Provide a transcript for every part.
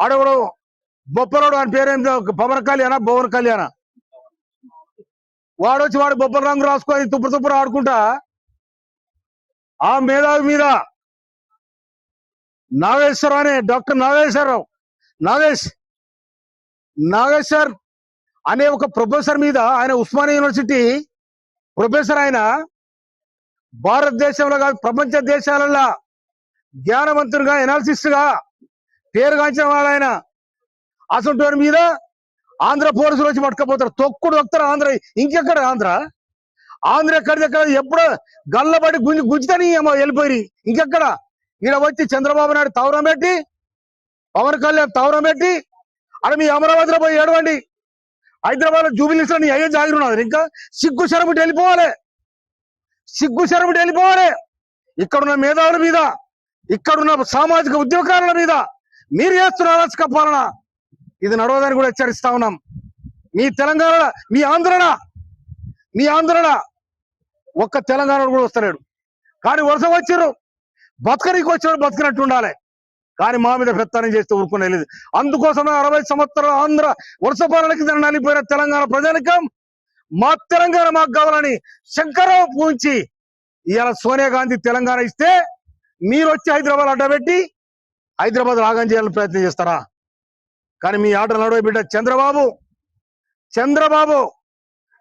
ఆడవడు బొప్పరోడు అని పేరేందో పవన్ కళ్యాణ భవన్ కళ్యాణ వాడొచ్చి వాడు బొప్పల రంగు రాసుకొని తుప్పుడు ఆడుకుంటా ఆ మేధావి మీద నాగేశ్వరరావు అనే డాక్టర్ నాగేశ్వర్ అనే ఒక ప్రొఫెసర్ మీద, ఆయన ఉస్మానియా యూనివర్సిటీ ప్రొఫెసర్, ఆయన భారతదేశంలో కాదు ప్రపంచ దేశాలలో జ్ఞానవంతునిగా ఎనాలిసిస్ట్ గా పేరుగాంచిన వాడు ఆయన. అసలు మీద ఆంధ్ర పోలీసులు వచ్చి పట్టుకపోతారు, తొక్కుడు వస్తారు. ఆంధ్ర ఇంకెక్కడ ఆంధ్ర ఎక్కడిదెక్కడ ఎప్పుడు గల్లబడి గుంజుతని వెళ్ళిపోయి ఇంకెక్కడ ఈడ వచ్చి చంద్రబాబు నాయుడు తవరం పెట్టి, పవన్ కళ్యాణ్ తవరం పెట్టి, అక్కడ మీ అమరావతిలో పోయి ఏడవండి. హైదరాబాద్ లో జూబిలీస్ నీ అయ్యే జాగిరున్నారు. ఇంకా సిగ్గు శరముటి వెళ్ళిపోవాలి. ఇక్కడున్న మేధావుల మీద, ఇక్కడున్న సామాజిక ఉద్యోగాల మీద మీరు చేస్తున్న అరాచక పాలన ఇది నడవదని కూడా హెచ్చరిస్తా ఉన్నాం. మీ తెలంగాణ, మీ ఆంధ్రన ఒక్క తెలంగాణ కూడా వస్తలేడు. కానీ వరుస వచ్చిర్రు, బతకనికి వచ్చినాడు బతికినట్టు ఉండాలి. కానీ మా మీద పెత్తనం చేస్తే ఊరుకునే లేదు. అందుకోసమే 60 సంవత్సరాల ఆంధ్ర వరుస పాలనకి నలిపోయిన తెలంగాణ ప్రజానికం మా తెలంగాణ మాకు కావాలని శంకరరావు పూంచి ఇవాళ సోనియా గాంధీ తెలంగాణ ఇస్తే మీరు వచ్చి హైదరాబాద్ అడ్డబెట్టి హైదరాబాద్ ఆగం చేయాలని ప్రయత్నం చేస్తారా? కానీ మీ ఆటలు నడవ బిడ్డ చంద్రబాబు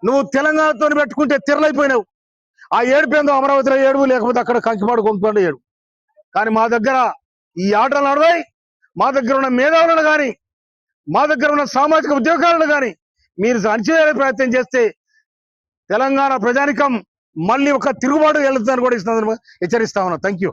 నువ్వు తెలంగాణతో పెట్టుకుంటే తిరలైపోయినావు. ఆ ఏడుపేందో అమరావతిలో ఏడుపు, లేకపోతే అక్కడ కంకిపాడు కొంకిపాడు ఏడు. కానీ మా దగ్గర ఈ ఆటలు నడవాయి. మా దగ్గర ఉన్న మేధావులను కానీ, మా దగ్గర ఉన్న సామాజిక ఉద్యోగాలను కానీ మీరు అణచివేసే ప్రయత్నం చేస్తే తెలంగాణ ప్రజానికం మళ్ళీ ఒక తిరుగుబాటు వెళ్తుందని కూడా హెచ్చరిస్తా ఉన్నా. Thank you.